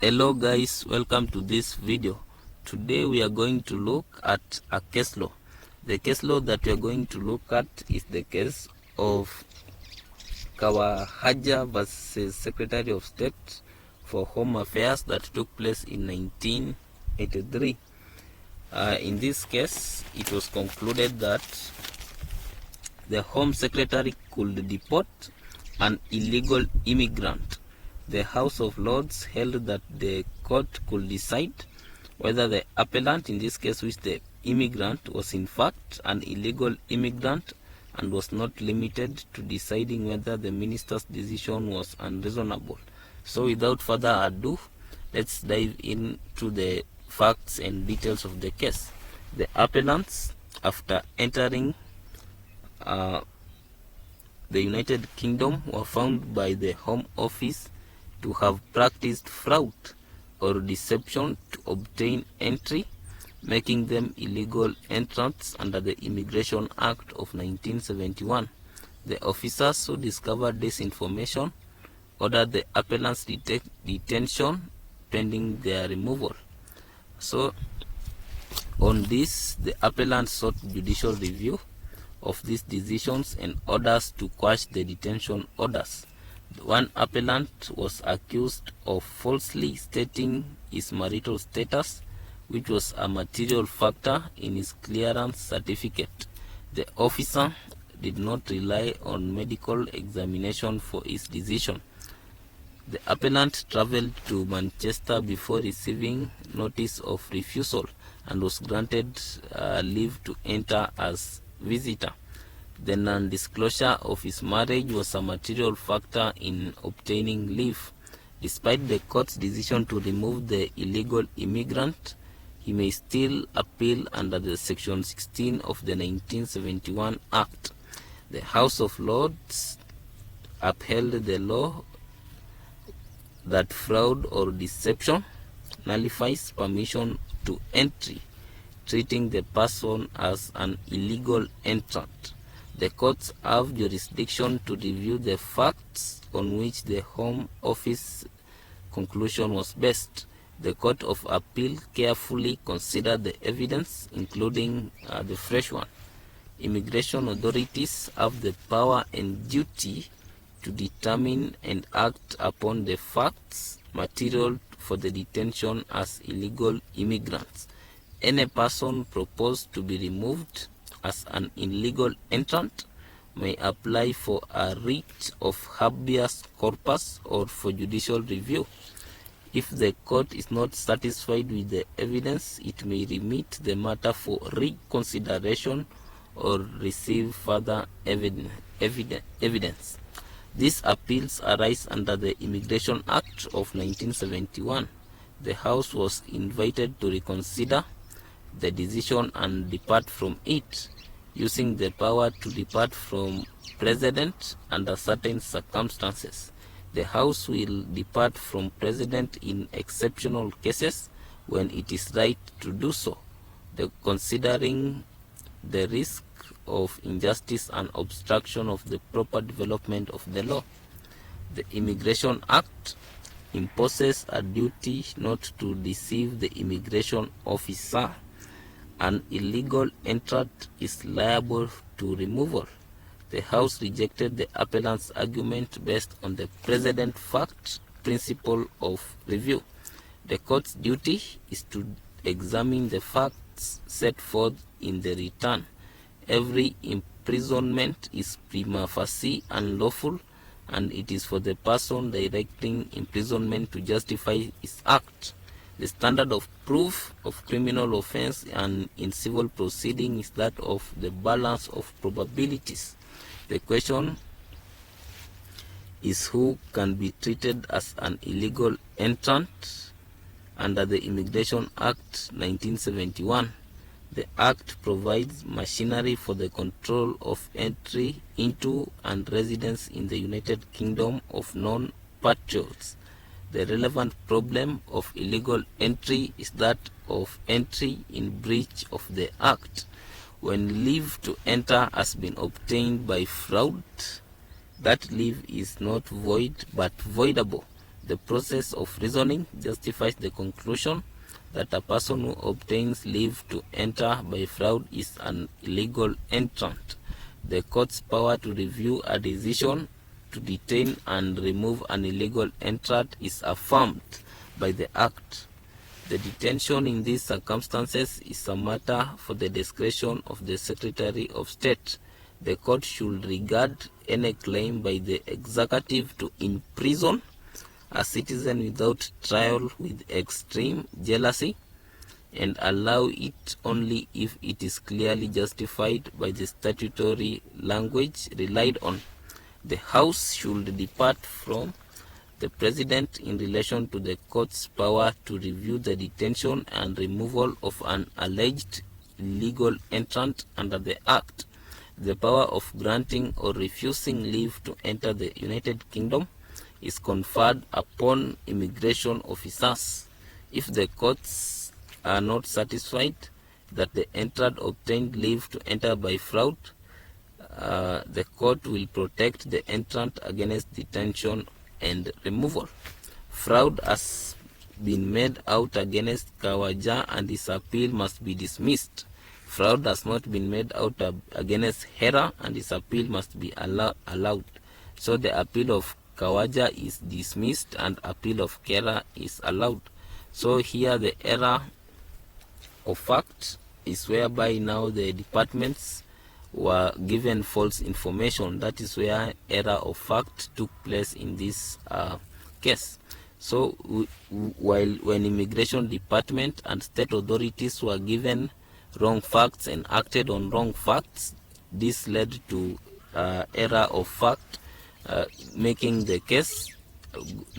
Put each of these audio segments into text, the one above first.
Hello guys, welcome to this video. Today we are going to look at a case law. The case law that we are going to look at is the case of Kawahaja versus Secretary of State for Home Affairs that took place in 1983. In this case, it was concluded that the Home Secretary could deport an illegal immigrant. The House of Lords held that the court could decide whether the appellant, in this case which the immigrant, was in fact an illegal immigrant and was not limited to deciding whether the minister's decision was unreasonable. So without further ado, let's dive into the facts and details of the case. The appellants, after entering the United Kingdom, were found by the Home Office to have practiced fraud or deception to obtain entry, making them illegal entrants under the Immigration Act of 1971. The officers who discovered this information ordered the appellants' detention pending their removal. So, on this, the appellants sought judicial review of these decisions and orders to quash the detention orders. One appellant was accused of falsely stating his marital status, which was a material factor in his clearance certificate. The officer did not rely on medical examination for his decision. The appellant traveled to Manchester before receiving notice of refusal and was granted leave to enter as visitor. The non-disclosure of his marriage was a material factor in obtaining leave. Despite the court's decision to remove the illegal immigrant, he may still appeal under the Section 16 of the 1971 Act. The House of Lords upheld the law that fraud or deception nullifies permission to entry, treating the person as an illegal entrant. The courts have jurisdiction to review the facts on which the Home Office conclusion was based. The Court of Appeal carefully considered the evidence, including the fresh one. Immigration authorities have the power and duty to determine and act upon the facts material for the detention as illegal immigrants. Any person proposed to be removed as an illegal entrant may apply for a writ of habeas corpus or for judicial review. If the court is not satisfied with the evidence, it may remit the matter for reconsideration or receive further evidence. These appeals arise under the Immigration Act of 1971. The House was invited to reconsider the decision and depart from it, using the power to depart from precedent under certain circumstances. The House will depart from precedent in exceptional cases when it is right to do so, considering the risk of injustice and obstruction of the proper development of the law. The Immigration Act imposes a duty not to deceive the immigration officer. An illegal entrant is liable to removal. The House rejected the appellant's argument based on the precedent fact principle of review. The court's duty is to examine the facts set forth in the return. Every imprisonment is prima facie unlawful, and it is for the person directing imprisonment to justify his act. The standard of proof of criminal offense and in civil proceeding is that of the balance of probabilities. The question is who can be treated as an illegal entrant under the Immigration Act 1971. The Act provides machinery for the control of entry into and residence in the United Kingdom of non-patriots. The relevant problem of illegal entry is that of entry in breach of the Act. When leave to enter has been obtained by fraud, that leave is not void but voidable. The process of reasoning justifies the conclusion that a person who obtains leave to enter by fraud is an illegal entrant. The court's power to review a decision to detain and remove an illegal entrant is affirmed by the Act. The detention in these circumstances is a matter for the discretion of the Secretary of State. The court should regard any claim by the executive to imprison a citizen without trial with extreme jealousy and allow it only if it is clearly justified by the statutory language relied on. The House should depart from the President in relation to the court's power to review the detention and removal of an alleged illegal entrant under the Act. The power of granting or refusing leave to enter the United Kingdom is conferred upon immigration officers. If the courts are not satisfied that the entrant obtained leave to enter by fraud, the court will protect the entrant against detention and removal. Fraud has been made out against Kawahaja and his appeal must be dismissed. Fraud has not been made out against Hera and his appeal must be allowed. So the appeal of Kawahaja is dismissed and appeal of Hera is allowed. So here the error of fact is whereby now the departments were given false information. That is where error of fact took place in this case. So when immigration department and state authorities were given wrong facts and acted on wrong facts, this led to error of fact, making the case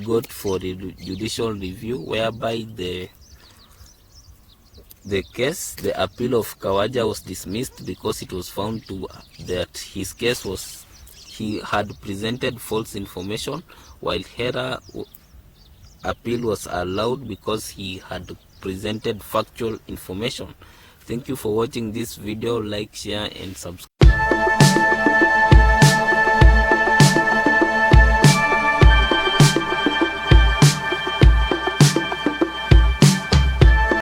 good for the judicial review, whereby the appeal of Kawahaja was dismissed because it was found that his case he had presented false information, while Hera appeal was allowed because he had presented factual information. Thank you for watching this video. Like, share and subscribe.